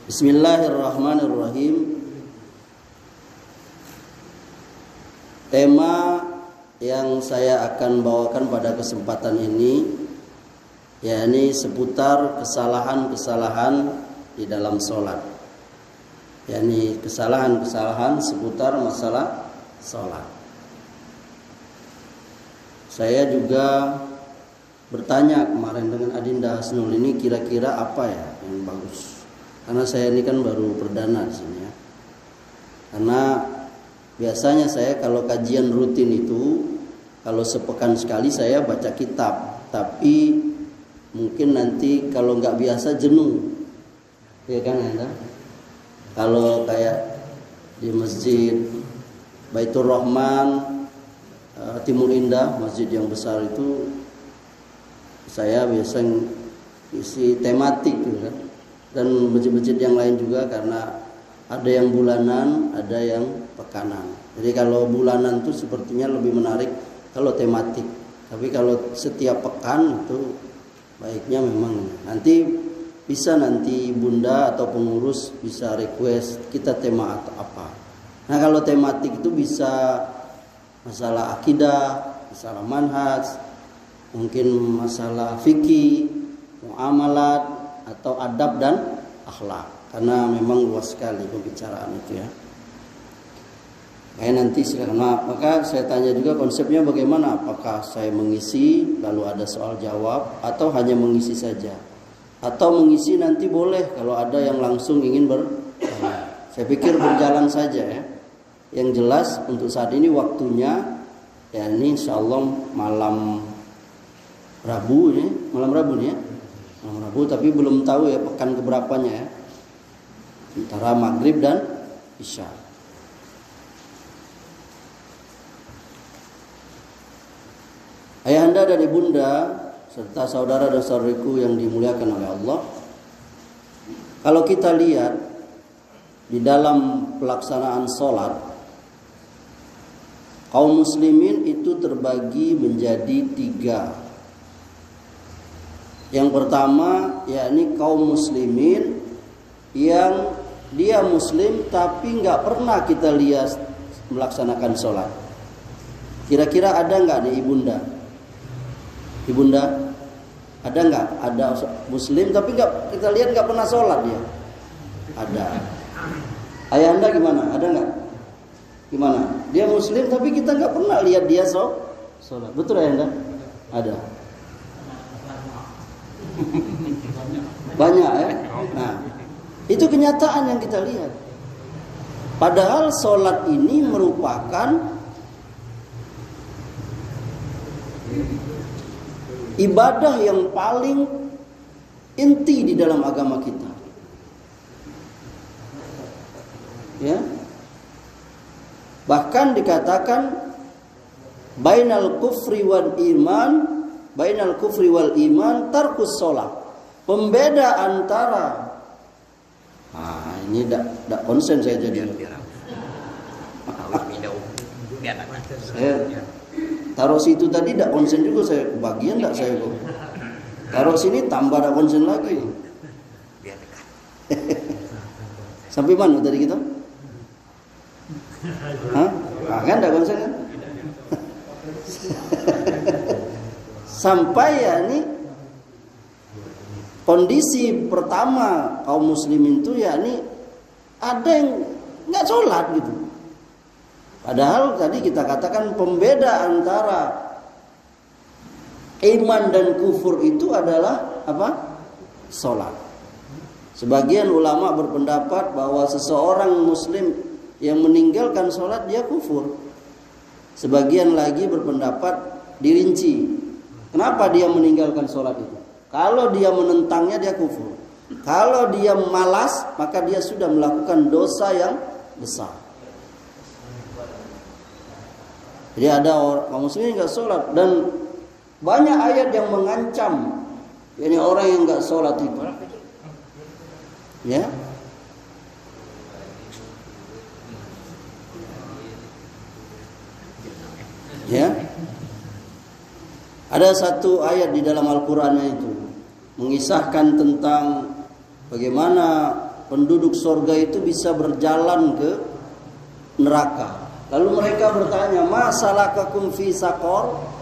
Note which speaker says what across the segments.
Speaker 1: Bismillahirrahmanirrahim. Tema yang saya akan bawakan pada kesempatan ini yakni seputar kesalahan-kesalahan di dalam sholat, yakni kesalahan-kesalahan seputar masalah sholat. Saya juga bertanya kemarin dengan Adinda Hasnul, ini kira-kira apa ya yang bagus? Karena saya ini kan baru perdana di sini ya. Karena biasanya saya kalau kajian rutin itu, kalau sepekan sekali saya baca kitab. Tapi mungkin nanti kalau nggak biasa jenuh, ya kan ya? Kalau kayak di masjid Baitur Rahman Timur Indah, masjid yang besar itu, saya biasa isi tematik gitu kan. Dan masjid-masjid yang lain juga, karena ada yang bulanan, ada yang pekanan. Jadi kalau bulanan itu sepertinya lebih menarik kalau tematik. Tapi kalau setiap pekan itu baiknya memang nanti bisa, nanti bunda atau pengurus bisa request kita tema atau apa. Nah kalau tematik itu bisa masalah akidah, masalah manhaj, mungkin masalah fikih, muamalat, atau adab dan akhlak, karena memang luas sekali pembicaraan itu ya. Nanti silakan. Maka saya tanya juga konsepnya bagaimana, apakah saya mengisi lalu ada soal jawab, atau hanya mengisi saja, atau mengisi nanti boleh kalau ada yang langsung ingin bertanya. Saya pikir berjalan saja ya. Yang jelas untuk saat ini waktunya ya ini insyaallah malam Rabu nih, malam Rabu nih ya. Rabu, tapi belum tahu ya pekan keberapanya ya, antara maghrib dan isya. Ayahanda dan ibunda serta saudara dan saudariku yang dimuliakan oleh Allah, kalau kita lihat di dalam pelaksanaan sholat, kaum muslimin itu terbagi menjadi 3. Yang pertama yakni kaum muslimin yang dia muslim tapi nggak pernah kita lihat melaksanakan sholat. Kira-kira ada nggak nih ibunda? Ibunda ada nggak? Ada muslim tapi nggak kita lihat nggak pernah sholat dia? Ada. Ayahanda gimana? Ada nggak? Gimana? Dia muslim tapi kita nggak pernah lihat dia sholat. Betul ayahanda? Ada. Banyak ya. Nah, itu kenyataan yang kita lihat. Padahal sholat ini merupakan ibadah yang paling inti di dalam agama kita. Ya. Bahkan dikatakan bainal kufri wal iman tarkus sholat. Pembeda antara, ini tidak konsen saya jadi. Saya taruh situ tadi tidak konsen juga, saya bagian tidak saya kok. Taruh sini tambah tidak konsen lagi. Sampai mana tadi kita? Kan tidak konsen kan? Sampai ya ini kondisi pertama kaum muslimin itu yakni ada yang nggak sholat gitu. Padahal tadi kita katakan pembeda antara iman dan kufur itu adalah apa? Sholat. Sebagian ulama berpendapat bahwa seseorang muslim yang meninggalkan sholat dia kufur. Sebagian lagi berpendapat dirinci. Kenapa dia meninggalkan sholat itu? Kalau dia menentangnya dia kufur. Kalau dia malas maka dia sudah melakukan dosa yang besar. Jadi ada orang muslim nggak sholat, dan banyak ayat yang mengancam ini orang yang nggak sholat itu. Ya. Ya. Ada satu ayat di dalam Al-Qur'annya itu mengisahkan tentang bagaimana penduduk surga itu bisa berjalan ke neraka. Lalu mereka bertanya, "Ma salakakum fi saqor?"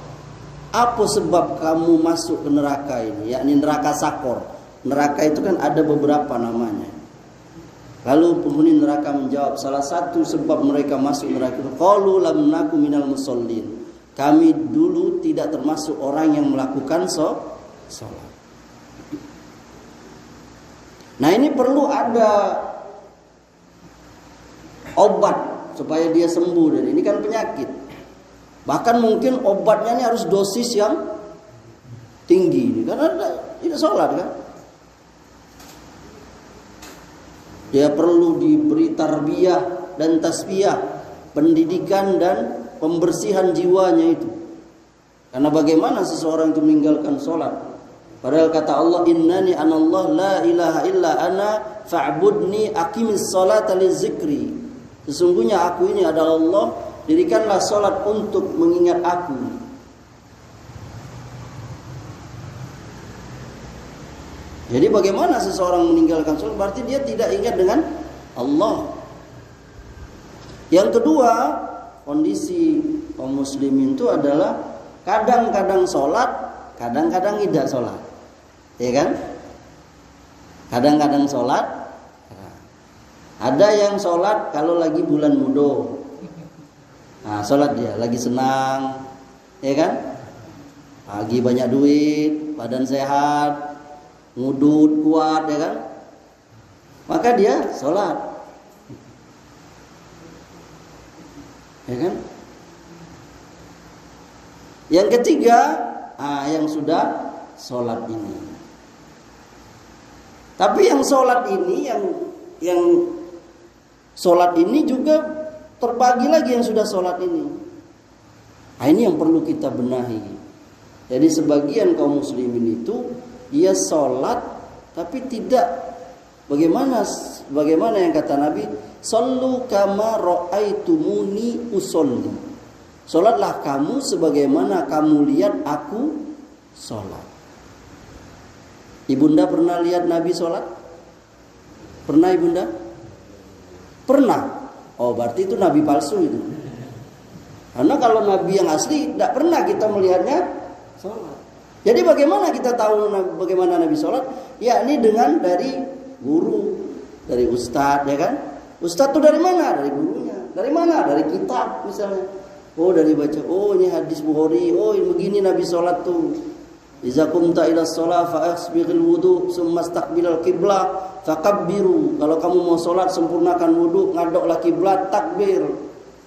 Speaker 1: Apa sebab kamu masuk ke neraka ini? Yakni neraka Sakor. Neraka itu kan ada beberapa namanya. Lalu penghuni neraka menjawab, salah satu sebab mereka masuk neraka itu, qalu lam naku minal musallin. Kami dulu tidak termasuk orang yang melakukan salat. Nah, ini perlu ada obat supaya dia sembuh dari ini kan penyakit. Bahkan mungkin obatnya ini harus dosis yang tinggi karena tidak sholat kan. Dia perlu diberi tarbiyah dan tasbiyah, pendidikan dan pembersihan jiwanya itu. Karena bagaimana seseorang itu meninggalkan sholat? Padahal kata Allah, innani anallah la ilaha illa ana fa'budni aqimis sholata li zikri. Sesungguhnya aku ini adalah Allah, dirikanlah sholat untuk mengingat aku. Jadi bagaimana seseorang meninggalkan sholat? Berarti dia tidak ingat dengan Allah. Yang kedua, kondisi kaum muslimin itu adalah kadang-kadang sholat, kadang-kadang tidak sholat, ya kan? Kadang-kadang sholat. Ada yang sholat kalau lagi bulan mudo. Nah, sholat dia lagi senang, ya kan? Lagi banyak duit, badan sehat, ngudut kuat, ya kan? Maka dia sholat, ya kan? Yang ketiga, yang sudah sholat ini. Tapi yang sholat ini, yang sholat ini juga terbagi lagi yang sudah sholat ini. Nah, ini yang perlu kita benahi. Jadi sebagian kaum muslimin itu dia sholat tapi tidak bagaimana yang kata Nabi, "Shallu kama ra'aitumuni usolli." Sholatlah kamu sebagaimana kamu lihat aku sholat. Ibunda pernah lihat Nabi sholat? Pernah ibunda? Pernah. Oh, berarti itu Nabi palsu itu. Karena kalau Nabi yang asli tidak pernah kita melihatnya sholat. Jadi bagaimana kita tahu bagaimana Nabi sholat? Yakni dengan dari guru, dari ustadz, ya kan? Ustadz itu dari mana? Dari gurunya. Dari mana? Dari kitab misalnya. Oh, dari baca. Oh, ini hadis Bukhari. Oh, ini begini Nabi sholat tuh. Iza qumta ila shalah fa asbighil wudu summa istaqbilal qiblah fakabbiru. Kalau kamu mau sholat sempurnakan wudu, ngadoklah kiblat, takbir,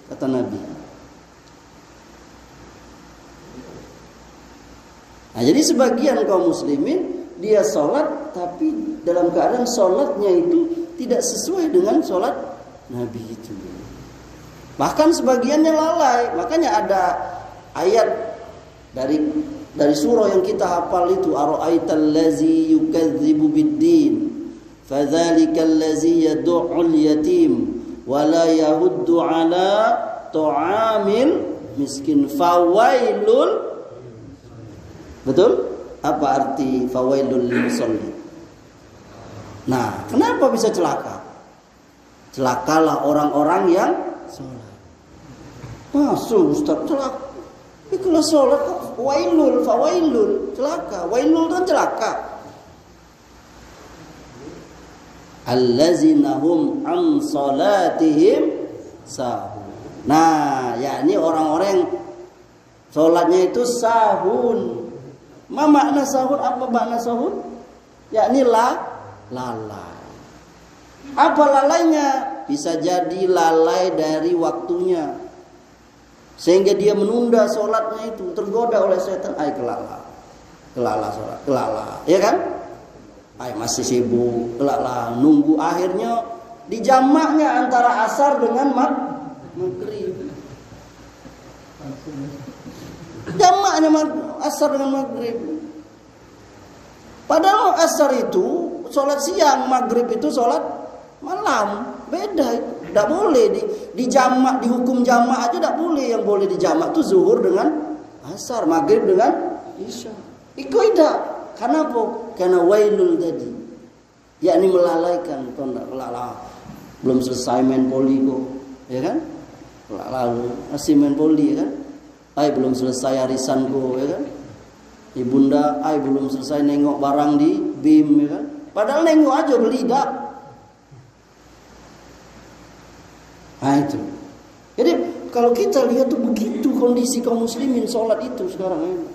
Speaker 1: kata Nabi. Nah, jadi sebagian kaum muslimin dia sholat tapi dalam keadaan sholatnya itu tidak sesuai dengan sholat Nabi itu. Bahkan sebagiannya lalai. Makanya ada ayat dari surah yang kita hafal itu, ara'aital ladzi yukadzibu biddin fadzalikal ladzi yad'ul yatim wa la yahuddu ala ta'amil miskin fawailul. Betul? Apa arti fawailul lil musalli? Nah, kenapa bisa celaka? Celakalah orang-orang yang sholat. Masuk Ustaz celaka. Kalau sholat wailul, fawailul, celaka. Wailul kan celaka. Allazina hum an salatihim sahun. Nah, yakni orang-orang yang sholatnya itu sahun. Ma makna sahun? Apa makna sahun? Yakni lalai. Apa lalainya? Bisa jadi lalai dari waktunya. Sehingga dia menunda sholatnya itu, tergoda oleh setan. Kelala sholat, kelala, ya kan? Masih sibuk, kelala, nunggu akhirnya di jamaknya antara asar dengan maghrib. Jamaknya asar dengan maghrib. Padahal asar itu sholat siang, maghrib itu sholat malam, beda itu. Tidak boleh di jamak, di hukum jamak aja tidak boleh. Yang boleh di jamak itu zuhur dengan asar, maghrib dengan isya. Itu tidak. Kenapa? Karena wailul tadi. yakni melalaikan, belum selesai main poli kok, ya kan? Lalu masih main poli, ya kan? Belum selesai arisanku, ya kan? Ibunda, belum selesai nengok barang di BIM, ya kan? Padahal nengok aja beli dah. Nah itu. Jadi kalau kita lihat tuh begitu kondisi kaum muslimin sholat itu sekarang ini.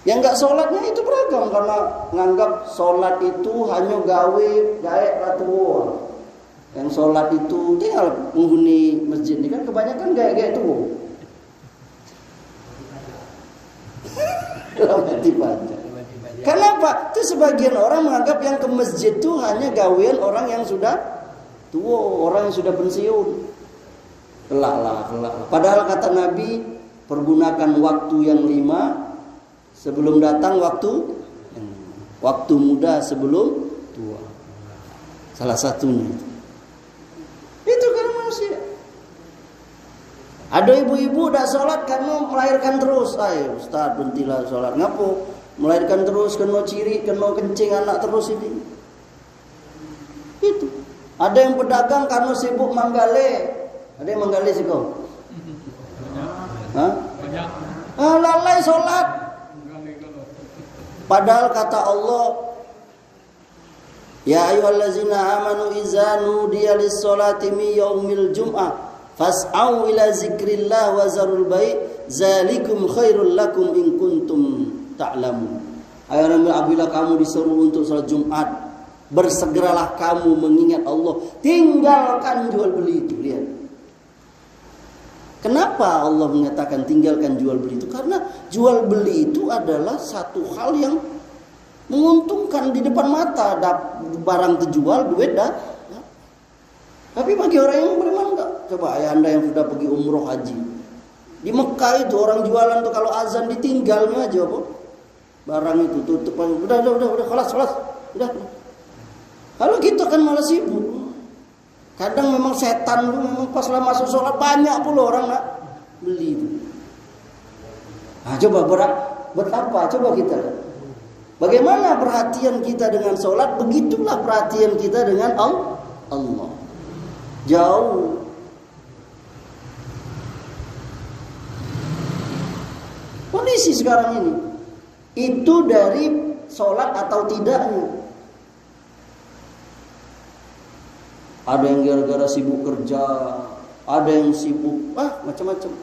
Speaker 1: Yang nggak sholatnya itu beragam karena nganggap sholat itu hanya gawe ratuan. Yang sholat itu tinggal penghuni masjid ini kan kebanyakan gaya tua. Kenapa? Itu sebagian orang menganggap yang ke masjid itu hanya gawean orang yang sudah tua, orang yang sudah pensiun. Kelak. Padahal kata Nabi, pergunakan waktu yang 5 sebelum datang waktu muda sebelum tua. Salah satunya itu kan manusia. Ada ibu-ibu dah sholat karena melahirkan terus. Ustaz berhentilah sholat. Ngapo? Melahirkan terus, kena ciri, kena kencing anak terus ini. Itu. Ada yang pedagang karena sibuk manggale. Ada yang manggale sih kau? Banyak. Lalai sholat. Padahal kata Allah, ya ayyuhallazina amanu idza nudiya lis-sholati min yaumil jum'ah fas'au ila zikrillah wa zarul bai' zalikum khairul lakum in kuntum ta'lamun. Apabila kamu disuruh untuk salat Jumat, bersegeralah kamu mengingat Allah, tinggalkan jual beli itu. Lihat. Kenapa Allah menyatakan tinggalkan jual beli itu? Karena jual beli itu adalah satu hal yang menguntungkan di depan mata. Barang terjual, duit dah. Tapi bagi orang yang beriman enggak. Coba Anda yang sudah pergi umroh haji. Di Mekah itu orang jualan tuh kalau azan ditinggalnya aja apa? Barang itu tutup aja. Udah, kelas. Udah. Kalau kita kan malah sibuk. Kadang memang setan memang pas lah masuk sholat banyak pula orang nak beli itu. Coba buat apa? Coba kita. Bagaimana perhatian kita dengan sholat, begitulah perhatian kita dengan Allah. Jauh. Kondisi sekarang ini itu dari sholat atau tidaknya. Ada yang gara-gara sibuk kerja, ada yang sibuk macam-macam.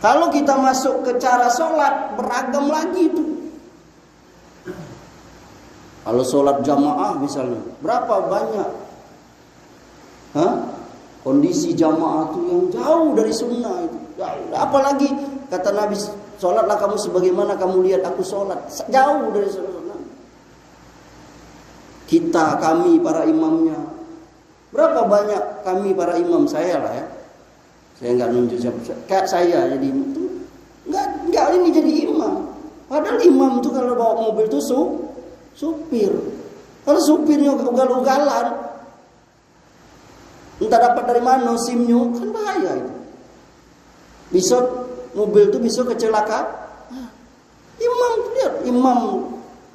Speaker 1: Kalau kita masuk ke cara sholat, beragam lagi itu. Kalau sholat jamaah misalnya, berapa banyak? Kondisi jamaah itu yang jauh dari sunnah itu. Apalagi kata Nabi, sholatlah kamu sebagaimana kamu lihat aku sholat. Jauh dari sunnah. Kami para imamnya, berapa banyak kami para imam, saya lah ya, saya nggak nunjuk siapa, kayak saya jadi imam tuh nggak ini jadi imam. Padahal imam tuh kalau bawa mobil tuh supir. Kalau supirnya ugal-ugalan, entah dapat dari mana SIM-nya, kan bahaya itu. Bisa mobil tuh bisa kecelakaan. Imam tuh lihat, imam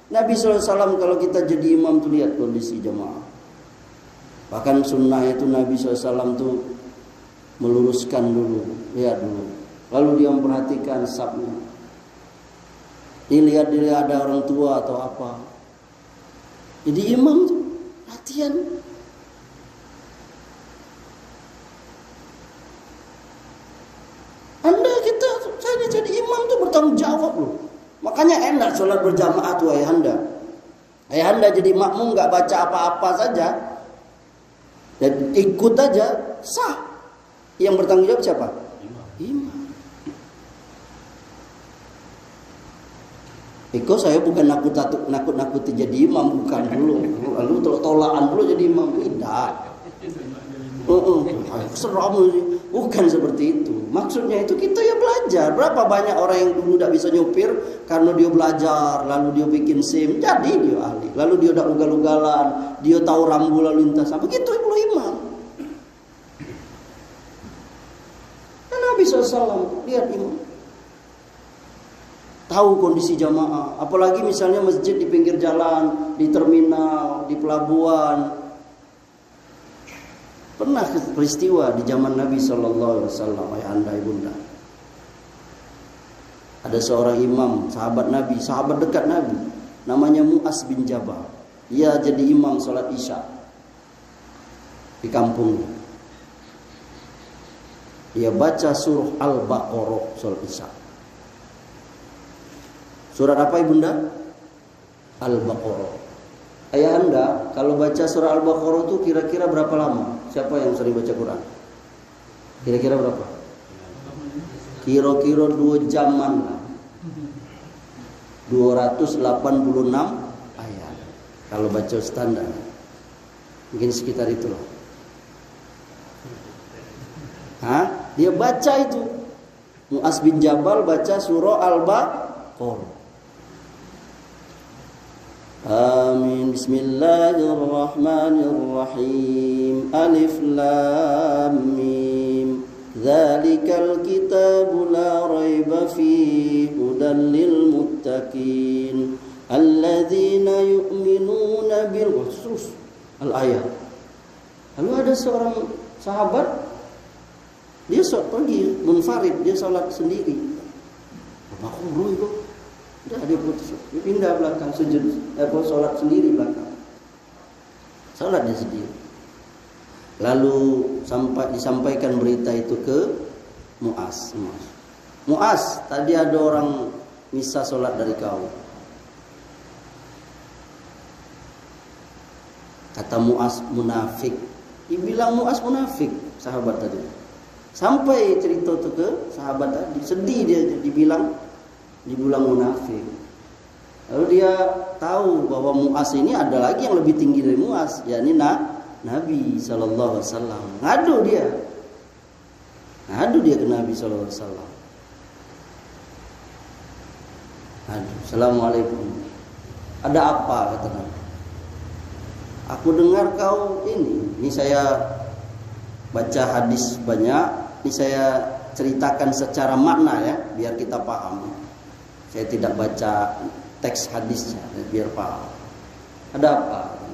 Speaker 1: Nabi SAW kalau kita jadi imam tuh lihat kondisi jemaah. Bahkan sunnah itu Nabi SAW tuh meluruskan dulu, lihat dulu. Lalu dia memperhatikan safnya. Dilihat ada orang tua atau apa. Jadi imam tuh latihan. Saya jadi imam tuh bertanggung jawab loh. Makanya enak sholat berjamaah tuh ayahanda. Ayahanda jadi makmum nggak baca apa-apa saja, dan ikut aja sah. Yang bertanggung jawab siapa? Imam. Iko saya bukan nakut-nakuti jadi imam, bukan dulu. Lalu tolak-tolakan dulu jadi imam, tidak. Seram, bukan seperti itu. Maksudnya itu kita ya belajar. Berapa banyak orang yang dulu tidak bisa nyupir karena dia belajar, lalu dia bikin SIM, jadi dia ahli. Lalu dia udah ugal-ugalan, dia tahu rambu lalu lintas. Begitu pula imam. Dan Nabi SAW lihat imam tahu kondisi jamaah. Apalagi misalnya masjid di pinggir jalan, di terminal, di pelabuhan. Pernah peristiwa di zaman Nabi SAW, ayahanda ibunda. Ada seorang imam, sahabat Nabi, sahabat dekat Nabi, namanya Mu'az bin Jabal. Dia jadi imam sholat isya di kampungnya. Dia baca surah Al-Baqarah sholat isya. Surat apa ibunda? Al-Baqarah. Ayahanda kalau baca surah Al-Baqarah itu kira-kira berapa lama? Siapa yang sering baca Quran? Kira-kira berapa? Kira-kira 2 jaman lah. 286 ayat. Kalau baca standar. Mungkin sekitar itulah. Dia baca itu. Mu'az bin Jabal baca surah Al-Baqarah. Amin. Bismillahirrahmanirrahim. Alif lam mim. Dzalikal kitabu la raiba fihi hudan lil muttaqin alladzina yu'minuna bil khusus al-ayat. Lalu ada seorang sahabat, dia pergi munfarid, dia salat sendiri. Apa guru itu? Dia putus, dia pindah belakang sujud, salat sendiri belakang. Salat dia sendiri. Lalu disampaikan berita itu ke Mu'az. Mu'az, tadi ada orang misa salat dari kau. Kata Mu'az, munafik. Dibilang Mu'az munafik, sahabat tadi. Sampai cerita itu ke sahabat tadi, sedih dia dibilang munafik. Lalu dia tahu bahwa Mu'az ini ada lagi yang lebih tinggi dari Mu'az, yakni Nabi SAW. Ngadu dia ke Nabi SAW. Assalamualaikum. Ada apa, kata Nabi? Aku dengar kau ini saya baca hadis banyak, ini saya ceritakan secara makna ya, biar kita paham. Saya tidak baca teks hadisnya, biar paham. Ada apa?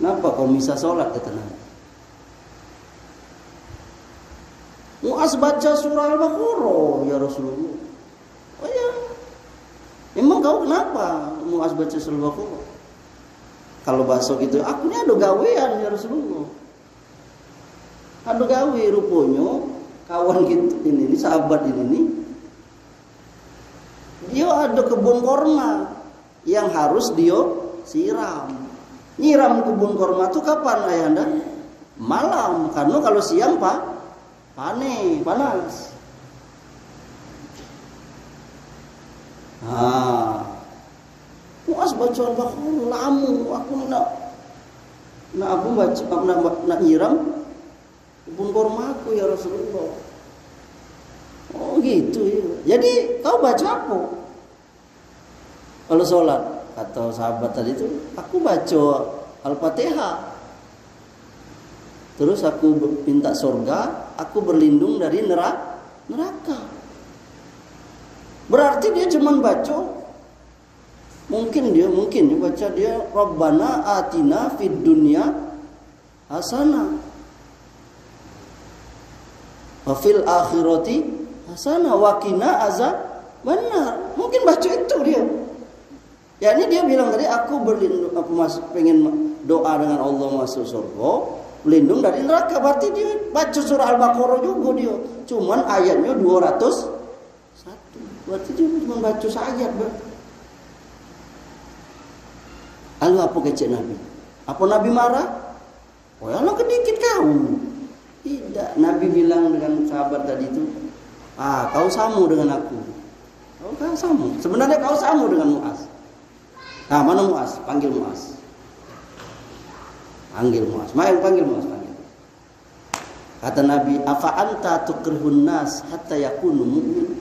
Speaker 1: Kenapa kau misa sholat, kata Nabi? Mu'az baca surah Al-Baqarah, ya Rasulullah. Oh ya, emang kau kenapa Mu'az baca surah Al-Baqarah? Kalau bahasa gitu, aku ini ada gawean ya Rasulullah. Ada gawe rupanya kawan kita ini sahabat ini dia ada kebun korma yang harus dia siram. Nyiram kebun korma itu kapan ayahanda? Malam, karena kalau siang panas. Mu'az baca Al-Baqarah lamu, aku nak nyiram kebun korma aku ya Rasulullah. Oh gitu ya. Jadi kau baca apa? Kalau sholat, atau sahabat tadi itu, aku baca Al-Fatihah. Terus aku minta surga, aku berlindung dari neraka. Berarti dia cuma baca. Mungkin dia baca dia Rabbana atina fid dunya hasanah wa fil akhirati hasanah wa qina azabannar. Mungkin baca itu dia. Ya ini dia bilang tadi aku berlindung, aku pengen doa dengan Allah masuk surga, berlindung dari neraka. Berarti dia baca surah Al-Baqarah juga dia. Cuman ayatnya 201. Berarti dia cuma baca ayat. Lalu apa kecil Nabi? Apa Nabi marah? Oh ya Allah kedikit kau. Tidak, Nabi bilang dengan sahabat tadi itu, kau sama dengan aku. Kau sama. Sebenarnya kau sama dengan Mu'az. Mana Mu'az? Panggil Mu'az. Panggil Mu'az. Kata Nabi, afa anta tukrihun nas hatta yakunu mu'min.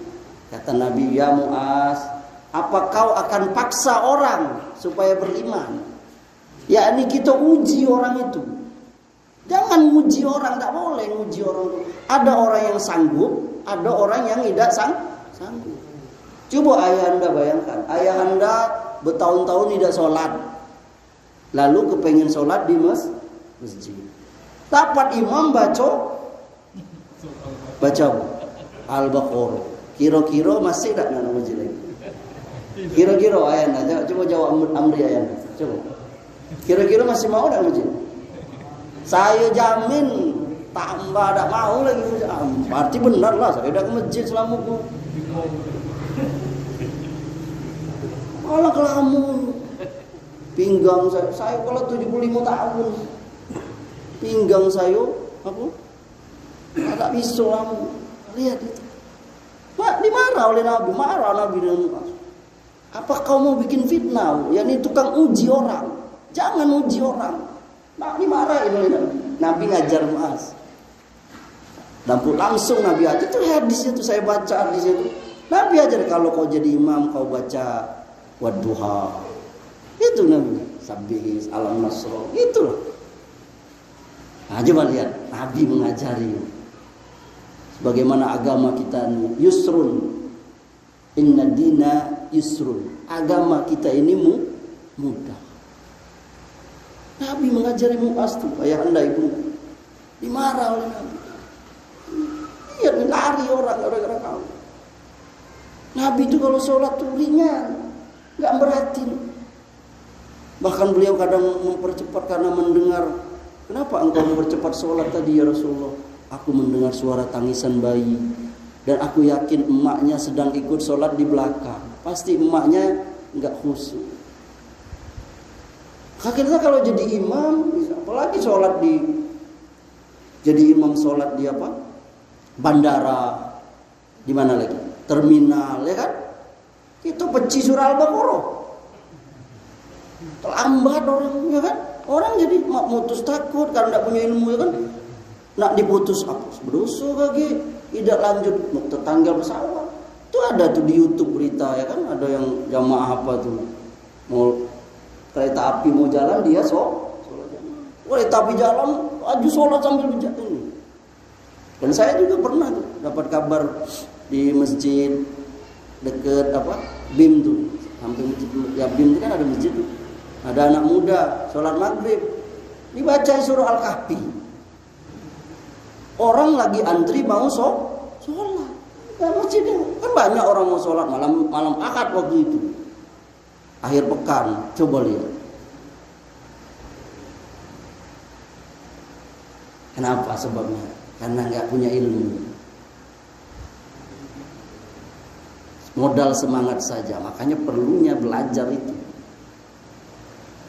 Speaker 1: Kata Nabi, ya Mu'az, apa kau akan paksa orang supaya beriman? Yakni kita uji orang itu. Jangan uji orang, tak boleh uji orang itu. Ada orang yang sanggup, ada orang yang tidak sanggup. Coba ayahanda bayangkan, ayahanda bertahun-tahun tidak sholat, lalu kepengen sholat di masjid. Dapat imam baca Al-Baqarah. Kira-kira masih tak nak masjid lagi? Kira-kira ayahanda, coba jawab Amri ayahanda. Coba. Kira-kira masih mau tak masjid? Saya jamin tambah tak mau lagi. Berarti benar lah, saya udah ke masjid selama itu. Malah kelamun. Pinggang saya kalau 75 tahun. Pinggang saya apa? Tak bisa lama. Lihat itu. Pak dimarah oleh Nabi, marah Nabi dengan Muaz. Apa kau mau bikin fitnah? Yakni tukang uji orang. Jangan uji orang. Nah, dimarahin oleh Nabi. Nabi ngajar Muaz. Dan langsung Nabi aja itu hadis itu saya baca di situ. Nabi ajar kalau kau jadi imam kau baca Wadduha. Itu Nabi. Sabihis alam nasro. Itulah. Nah, coba lihat Nabi mengajari. Bagaimana agama kita ini yusrun. Inna dina yusrun. Agama kita ini mudah. Nabi mengajari Muaz tuh, ayahanda ibu. Dimarah oleh Nabi. Lihat lari orang gara-gara kamu. Nabi itu kalau sholat tuh ringan, nggak beratin. Bahkan beliau kadang mempercepat karena mendengar. Kenapa engkau mempercepat sholat tadi ya Rasulullah? Aku mendengar suara tangisan bayi. Dan aku yakin emaknya sedang ikut sholat di belakang. Pasti emaknya nggak khusyuk. Akhirnya kalau jadi imam, apalagi sholat jadi imam sholat di apa? Bandara, di mana lagi? Terminal, ya kan? Itu peci surah Al-Baqarah. Terlambat orang, ya kan? Orang jadi mutus takut karena tidak punya ilmu, ya kan? Nak diputus apa? Berdosa kaki, tidak lanjut tetangga pesawat. Itu ada tuh di YouTube berita, ya kan? Ada yang jamaah apa tuh mau kereta api mau jalan dia sholat jamaah. Kereta api jalan, aju sholat sambil berjalan. Dan saya juga pernah tuh dapat kabar di masjid dekat apa BIM tuh, samping masjid ya BIM itu kan ada masjid tuh. Ada anak muda sholat maghrib dibaca surah Al-Kahfi. Orang lagi antri mau sholat. Nah, masjidnya kan banyak orang mau sholat malam Ahad waktu itu. Akhir pekan, coba lihat. Kenapa sebabnya? Karena nggak punya ilmu. Modal semangat saja, makanya perlunya belajar itu.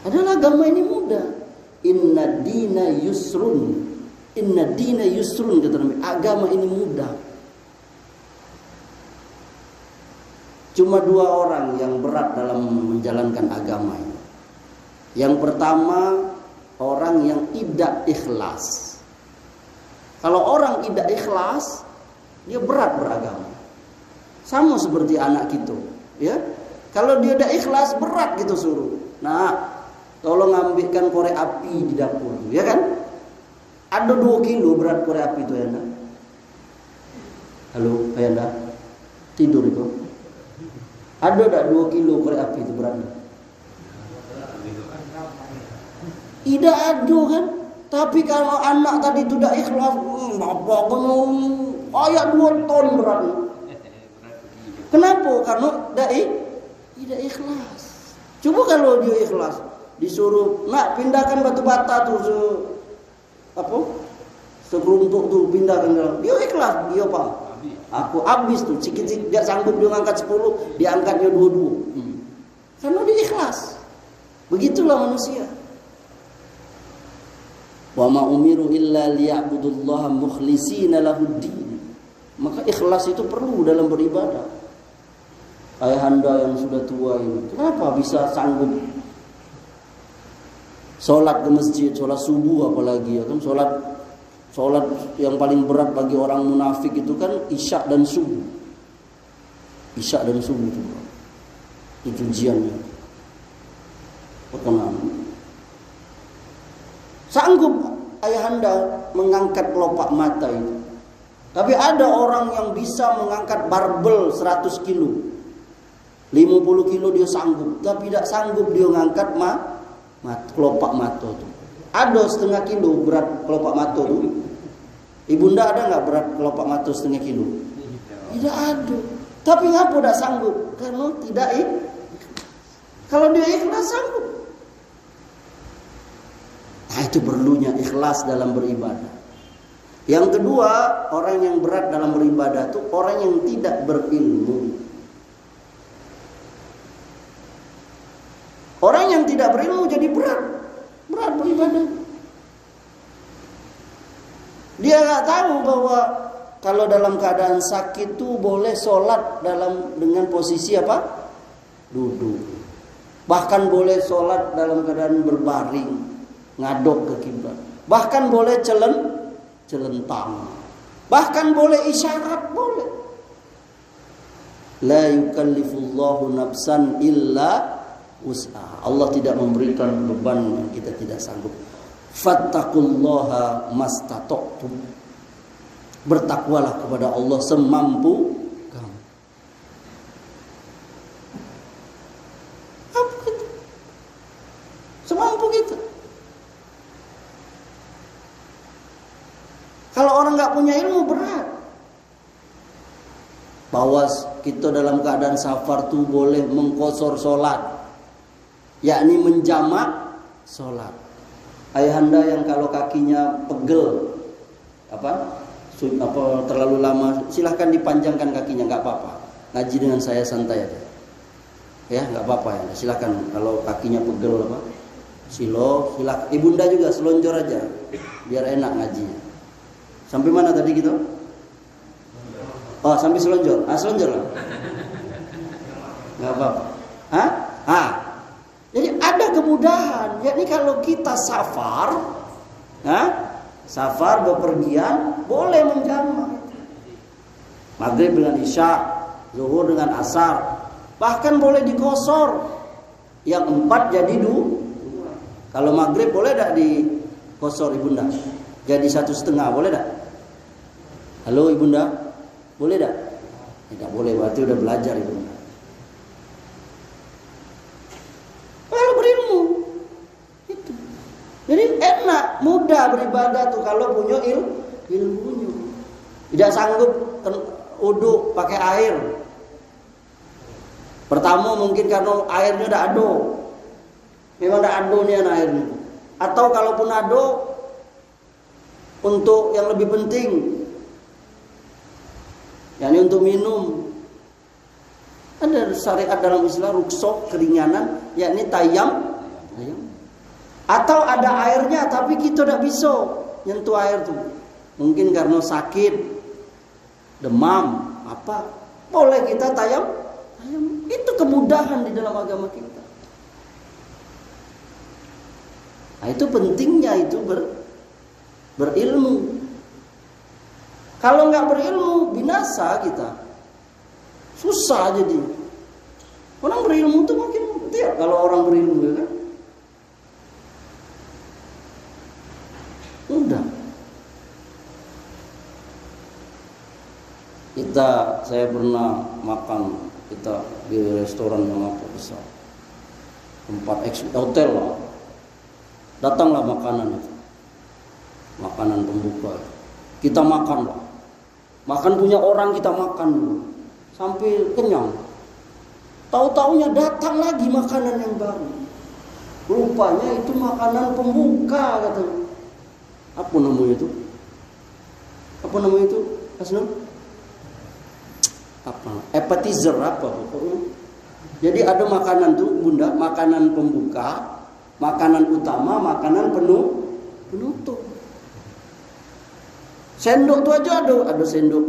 Speaker 1: Adalah agama ini mudah. Inna dina yusrun. Inna dina yusrun kata Nabi. Agama ini mudah. Cuma dua orang yang berat dalam menjalankan agama ini. Yang pertama, orang yang tidak ikhlas. Kalau orang tidak ikhlas, dia berat beragama. Sama seperti anak kita, ya. Kalau dia tidak ikhlas, berat gitu suruh. Nah, tolong ambilkan korek api di dapur, ya kan? Ada 2 kilo berat korek api itu, Ayanda. Halo, Ayanda. Tidur itu. Ada tak 2 kilo korek api itu beratnya? Tidak ada kan? Tapi kalau anak tadi itu tidak ikhlas, bapak kayak 2 ton beratnya. Kenapa? Karena tidak ikhlas. Coba kalau dia ikhlas, disuruh, nak pindahkan batu bata tuh segeruntuk tuh pindahkan, dia ikhlas, dia apa? Aku habis tuh, sedikit dia sanggup dia ngangkat 10, dia angkatnya 22. Karena dia ikhlas. Begitulah manusia. Wa ma umiru illa liya'budullaha mukhlishina lahuddin. Maka ikhlas itu perlu dalam beribadah. Ayahanda yang sudah tua ini, kenapa bisa sanggup sholat ke masjid, sholat subuh apalagi, ya kan? Sholat yang paling berat bagi orang munafik itu kan isya dan subuh. Isya dan subuh itu ujiannya. Perkenalan. Sanggup ayahanda mengangkat kelopak mata itu. Tapi ada orang yang bisa mengangkat barbel 100 kilo. 50 kilo dia sanggup, tapi tidak sanggup dia ngangkat kelopak mato tuh. Ada setengah kilo berat kelopak mato tuh. Ibunda ada nggak berat kelopak mato setengah kilo? Tidak ada. Tapi ngapa tidak sanggup? Karena tidak kalau dia ikhlas sanggup. Nah, itu perlunya ikhlas dalam beribadah. Yang kedua, orang yang berat dalam beribadah itu orang yang tidak berilmu. Orang yang tidak berilmu jadi berat beribadah. Dia nggak tahu bahwa kalau dalam keadaan sakit tuh boleh sholat dengan posisi apa? Duduk. Bahkan boleh sholat dalam keadaan berbaring, ngadok ke kiblat. Bahkan boleh celentang. Bahkan boleh isyarat, boleh. La yukallifullahu nafsan illa usaha. Allah tidak memberikan beban yang kita tidak sanggup. Fattaqullaha mastata'tum. Bertakwalah kepada Allah semampu kamu. Apa itu? Semampu kita. Kalau orang nggak punya ilmu berat. Bahwa kita dalam keadaan safar tuh boleh mengqosor sholat, yakni menjamak sholat. Ayahanda yang kalau kakinya pegel, terlalu lama, silahkan dipanjangkan kakinya, nggak apa-apa. Ngaji dengan saya santai aja, ya nggak apa-apa ya. Silahkan kalau kakinya pegel silahkan. Ibunda juga selonjor aja, biar enak ngajinya. Sampai mana tadi gitu? Oh, sampai selonjor. Selonjor lah. Nggak apa-apa. Jadi ada kemudahan. Yakni kalau kita safar bepergian, boleh menjamak. Maghrib dengan isya, zuhur dengan asar. Bahkan boleh dikosor. Yang 4 jadi 2. Kalau maghrib boleh tak dikosor ibunda? Jadi 1,5 boleh tak? Halo ibunda, boleh tak? Tidak boleh, berarti udah belajar ibunda. Kalau berilmu itu. Jadi enak, mudah beribadah tuh kalau punya ilmunya. Tidak sanggup uduk pakai air. Pertama mungkin karena airnya udah ado. Memang udah ado nih airnya. Atau kalaupun ado, untuk yang lebih penting, yakni untuk minum. Ada syariat dalam Islam rukhsah keringanan, yakni tayam. Atau ada airnya tapi kita tidak bisa nyentuh air tuh. Mungkin karena sakit, demam, apa? Boleh kita tayam. Itu kemudahan di dalam agama kita. Nah, itu pentingnya itu berilmu. Kalau nggak berilmu binasa kita. Susah jadi. Orang berilmu tuh makin tiap kalau orang berilmu ya kan. Mudah. Saya pernah makan di restoran yang besar. Tempat hotel lah. Datanglah makanan itu. Makanan pembuka. Kita makan lah. Makan punya orang kita makan dulu. Sampai kenyang. Tahu-taunya datang lagi makanan yang baru. Rupanya itu makanan pembuka katanya. Apa namanya itu? Asnul? Apa? Appetizer apa pokoknya. Jadi ada makanan tuh bunda, makanan pembuka, makanan utama, makanan penutup. Sendok tuh aja ada sendok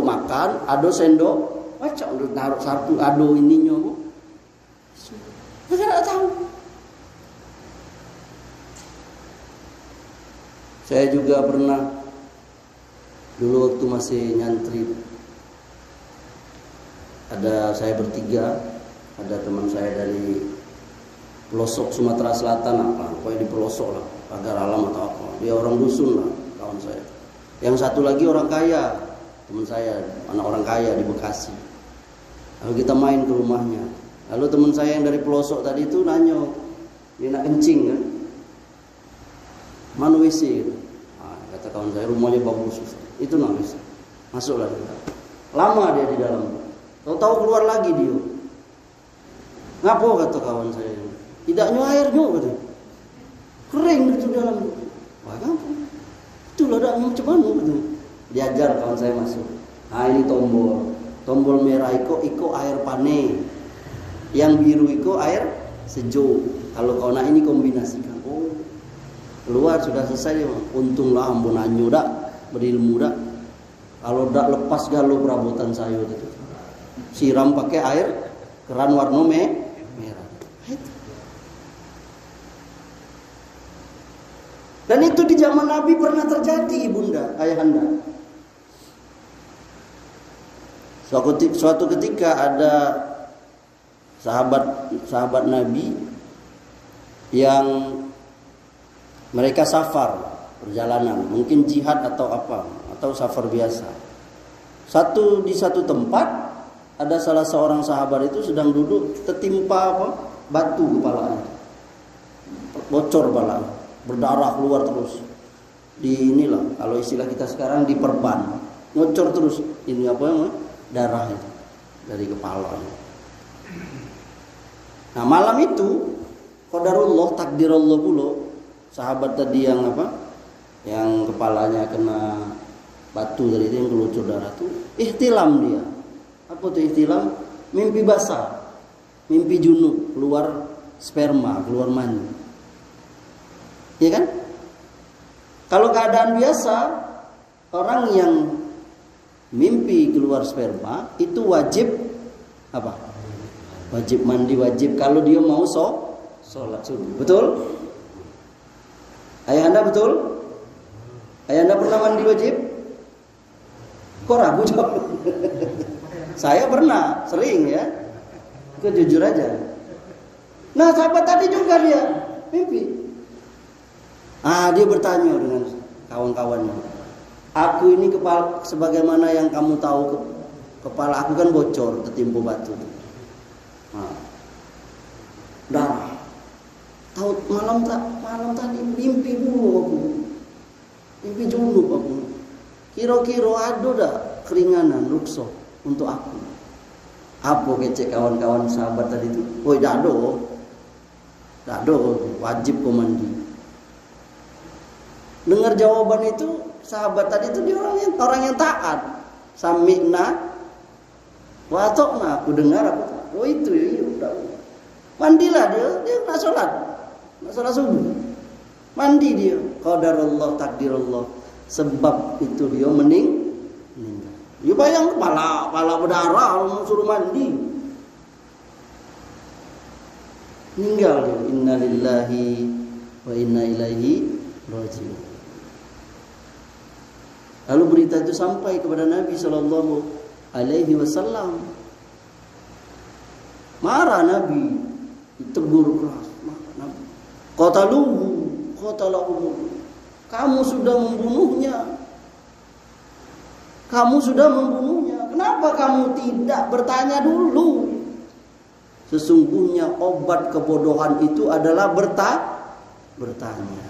Speaker 1: makan, ada sendok macam untuk naruh satu, ada ininya. Saya tidak tahu. Saya juga pernah dulu waktu masih nyantri, saya bertiga, ada teman saya dari pelosok Sumatera Selatan pokoknya di pelosok lah, pagar alam atau apa. Dia orang dusun lah, kawan saya. Yang satu lagi orang kaya, teman saya, anak orang kaya di Bekasi. Lalu kita main ke rumahnya. Lalu teman saya yang dari pelosok tadi itu nanya, dia nak kencing kan, mana WC gitu. Kata kawan saya, rumahnya bagus, itu nak WC. Masuklah kita. Lama dia di dalam. Tahu-tahu keluar lagi dia. Ngapo kata kawan saya? Tidak nyu air nyu kata. Kering itu dalam. Wah ngapo? Itulah dak macam mana kata. Diajar kawan saya masuk. Nah ini tombol. Tombol merah iko air pane. Yang biru iko air sejuk. Kalau kau nak ini kombinasikan. Oh. Keluar sudah selesai dia. Untunglah ampun anyu dak berilmu dak. Kalau dak lepas galau perabotan sayur itu. Siram pakai air keran warna merah. Dan itu di zaman Nabi pernah terjadi, ibunda, ayahanda. Suatu ketika ada sahabat Nabi yang mereka safar perjalanan, mungkin jihad atau apa, atau safar biasa. Di satu tempat ada salah seorang sahabat itu sedang duduk tertimpa batu kepalanya, bocor kepala, berdarah keluar terus. Inilah kalau istilah kita sekarang diperban, ngocor terus. Ini darah itu dari kepalanya. Nah malam itu qadarullah, takdirullah pula, sahabat tadi yang yang kepalanya kena batu dari itu yang keluar darah itu ihtilam dia. Apa tuh ihtilam? Mimpi basah, mimpi junub, keluar sperma, keluar mani. Iya kan? Kalau keadaan biasa, orang yang mimpi keluar sperma itu wajib apa? Wajib mandi, wajib kalau dia mau sholat subuh. Betul? Ayahanda betul? Ayahanda pernah mandi wajib? Kok ragu jawab? Saya pernah, sering ya. Itu jujur aja. Nah sahabat tadi juga dia mimpi. Dia bertanya dengan kawan-kawannya. Aku ini kepala, sebagaimana yang kamu tahu, kepala aku kan bocor, tertimpa batu. Darah. Tahu malam tadi mimpi dulu aku. Mimpi junub aku. Kira-kira ada dah keringanan rukso untuk aku. Apa kecek kawan-kawan sahabat tadi itu? Woi dado, wajib kau mandi. Dengar jawaban itu, sahabat tadi itu dia orang yang taat. Sami'na wa ata'na, aku dengar aku. Oh itu ya udah. Mandilah dia nak sholat subuh. Mandi dia. Qadarullah, takdirullah. Sebab itu dia meninggal. Ya bayang kepala berdarah suruh mandi. Meninggal dia. Innalillahi wa inna ilaihi raji'un. Lalu berita itu sampai kepada Nabi sallallahu alaihi wasallam. Marah Nabi, ditegur keras. Nabi, qataluhu. Kamu sudah membunuhnya. Kenapa kamu tidak bertanya dulu? Sesungguhnya obat kebodohan itu adalah bertanya.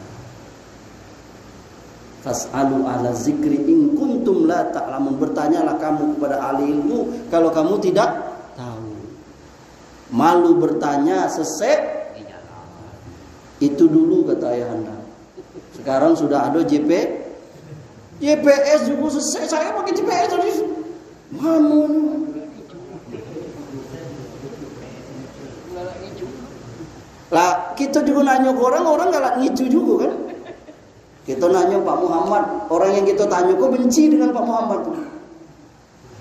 Speaker 1: Fas'alu ala zikri in kuntum la ta'lamun. Bertanyalah kamu kepada ahli ilmu kalau kamu tidak tahu. Malu bertanya sesek itu dulu kata ayahanda. Sekarang sudah ada GPS juga sesek. Saya pakai GPS tadi. Mana? Lah kita juga nanya ke orang galak ngicu juga kan. Kita nanya Pak Muhammad, orang yang kita tanya kok benci dengan Pak Muhammad tuh.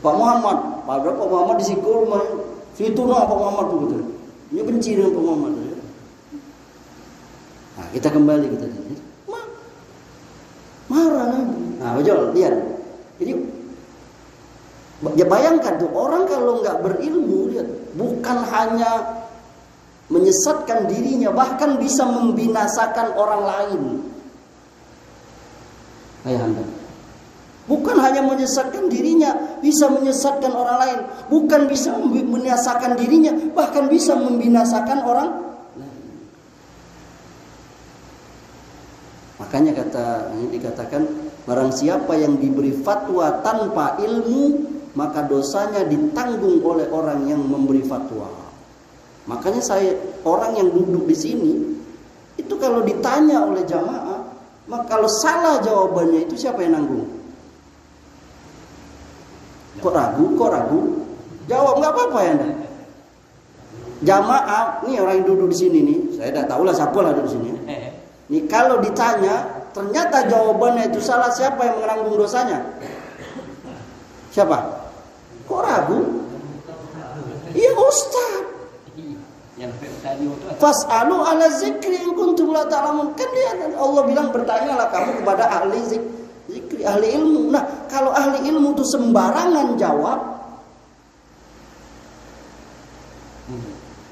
Speaker 1: Pak Muhammad, padahal Pak Muhammad di Sikul rumah. Situ nah Pak Muhammad tuh betul. Dia benci dengan Pak Muhammad. Nah, kita kembali kita tanya. Marah Nabi. Nah, betul, lihat. Jadi ya bayangkan tuh orang kalau nggak berilmu, lihat, bukan hanya menyesatkan dirinya, bahkan bisa membinasakan orang lain. Ayahanda. Bukan hanya menyesatkan dirinya, bisa menyesatkan orang lain. Bukan bisa membinasakan dirinya, bahkan bisa membinasakan orang lain. Makanya dikatakan, barang siapa yang diberi fatwa tanpa ilmu, maka dosanya ditanggung oleh orang yang memberi fatwa. Makanya orang yang duduk di sini, itu kalau ditanya oleh jamaah, maka kalau salah jawabannya itu siapa yang nanggung? Kok ragu? Jawab, nggak apa-apa ya anda. Jamaah, nih orang yang duduk di sini nih, saya tidak tahu lah siapa lah duduk di sini. Nih kalau ditanya, ternyata jawabannya itu salah, siapa yang menanggung dosanya? Siapa? Kok ragu? Iya Ustaz. Fas'alu ala zikri in kuntum la ta'lamun. Kan Allah bilang bertanyalah kamu kepada ahli zikri, ahli ilmu. Nah, kalau ahli ilmu itu sembarangan jawab,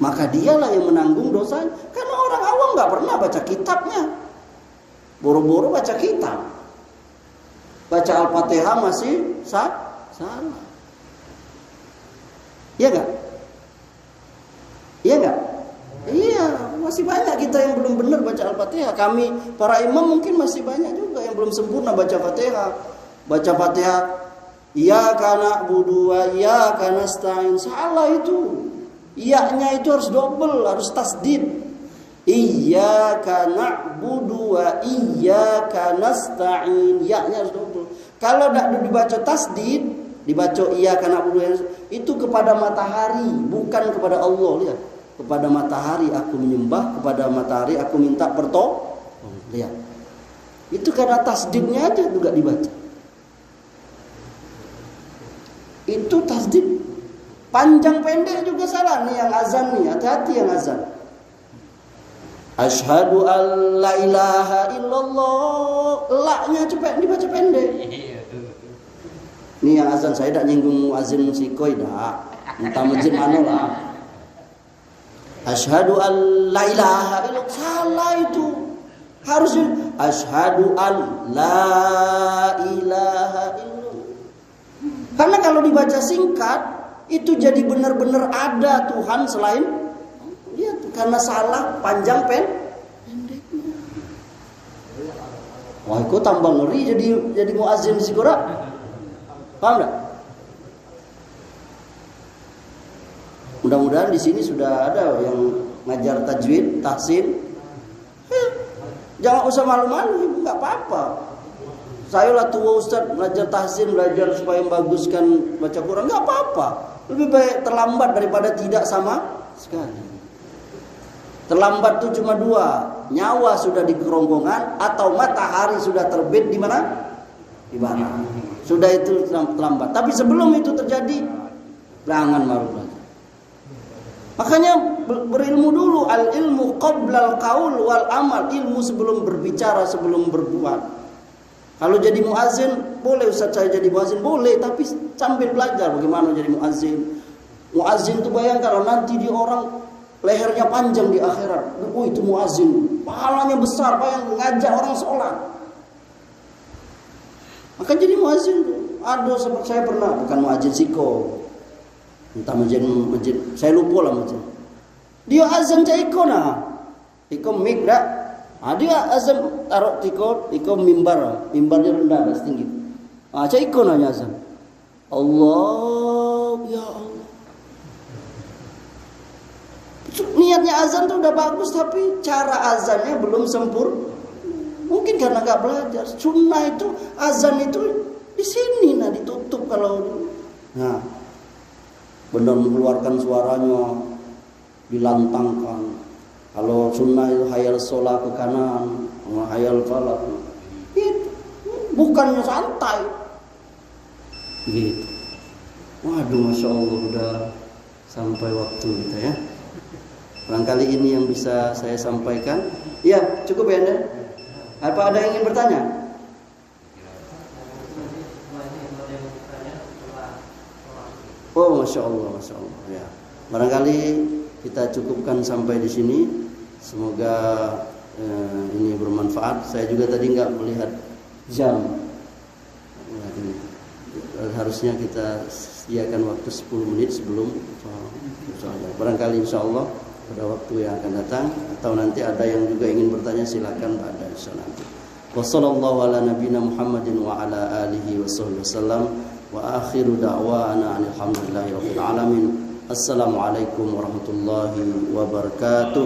Speaker 1: maka dialah yang menanggung dosanya. Karena orang awam nggak pernah baca kitabnya, boro-boro baca kitab, baca Al-Fatihah masih salah. Iya nggak? Iya nggak? Iya, masih banyak kita yang belum benar baca Al-Fatihah. Kami para imam mungkin masih banyak juga yang belum sempurna baca Fatihah. Baca Fatihah, iyyaka na'budu wa iyyaka nasta'in. Salah itu. Iya-nya itu harus double, harus tasdid. Iyyaka na'budu wa iyyaka nasta'in. Iya-nya harus double. Kalau tidak dibaca tasdid, dibaca iyyaka na'budu itu kepada matahari, bukan kepada Allah. Lihat. Kepada matahari aku menyembah, kepada matahari aku minta pertolongan. Lihat. Itu karena tasdidnya aja juga dibaca. Itu tasdid. Panjang pendek juga salah nih yang azan nih, hati-hati yang azan. Asyhadu an la ilaha illallah. La-nya cepet dibaca pendek. Nih yang azan, saya tidak nyinggung muazin musikoi dah. Entah masjid mana lah. Asyhadu an la ilaha illallah. Salah itu. Harusnya asyhadu an la ilaha illallah. Karena kalau dibaca singkat, itu jadi benar-benar ada Tuhan selain dia. Karena salah panjang pendeknya. Wah, kok tambah ngeri jadi muazin sigora. Paham enggak? Mudah-mudahan di sini sudah ada yang ngajar tajwid, tahsin. Jangan usah malu-malu, enggak apa-apa. Saya lah tua Ustaz, belajar tahsin, belajar supaya membaguskan baca Quran, enggak apa-apa. Lebih baik terlambat daripada tidak sama sekali. Terlambat itu cuma dua, nyawa sudah di kerongkongan atau matahari sudah terbit di mana? Di mana? Sudah itu terlambat. Tapi sebelum itu terjadi, jangan malu belajar. Makanya berilmu dulu, al ilmu qabla al qaul wal amal. Ilmu sebelum berbicara, sebelum berbuat. Kalau jadi muazin, boleh Ustaz saya jadi muazin, boleh, tapi sambil belajar bagaimana jadi muazin. Muazin itu bayangkan kalau nanti dia orang lehernya panjang di akhirat. Oh itu muazin, pahalanya besar, bayang ngajak orang sholat. Maka jadi muazin tuh. Ada seperti saya pernah, bukan muazin siko. Entah masjid, saya lupa lah masjid. Dia azan cak iko nah, iko mik dah. Dia azan taruh iko mimbar, mimbarnya rendah, dah tinggi. Cak iko nanya azan. Allah, ya Allah. Niatnya azan tuh udah bagus, tapi cara azannya belum sempurna. Mungkin karena nggak belajar. Sunnah itu azan itu di sini, nah ditutup kalau. Nah. Benar mengeluarkan suaranya, dilantangkan. Kalau sunnah itu hayal sholat ke kanan, hayal falah. Itu bukannya santai. Gitu. Waduh, masya Allah udah sampai waktu kita ya. Barangkali ini yang bisa saya sampaikan. Ya, cukup ya Anda. Apa ada yang ingin bertanya? Oh, masya Allah, masya Allah. Ya, barangkali kita cukupkan sampai di sini. Semoga ini bermanfaat. Saya juga tadi nggak melihat jam. Harusnya kita sediakan waktu 10 menit sebelum sholat. Barangkali insya Allah pada waktu yang akan datang, atau nanti ada yang juga ingin bertanya, silakan pada insya Allah. Wassallallahu ala nabiyina Muhammadin wa ala alihi wasallam wa akhiru da'wana alhamdulillahi rabbil alamin. Assalamualaikum warahmatullahi wabarakatuh.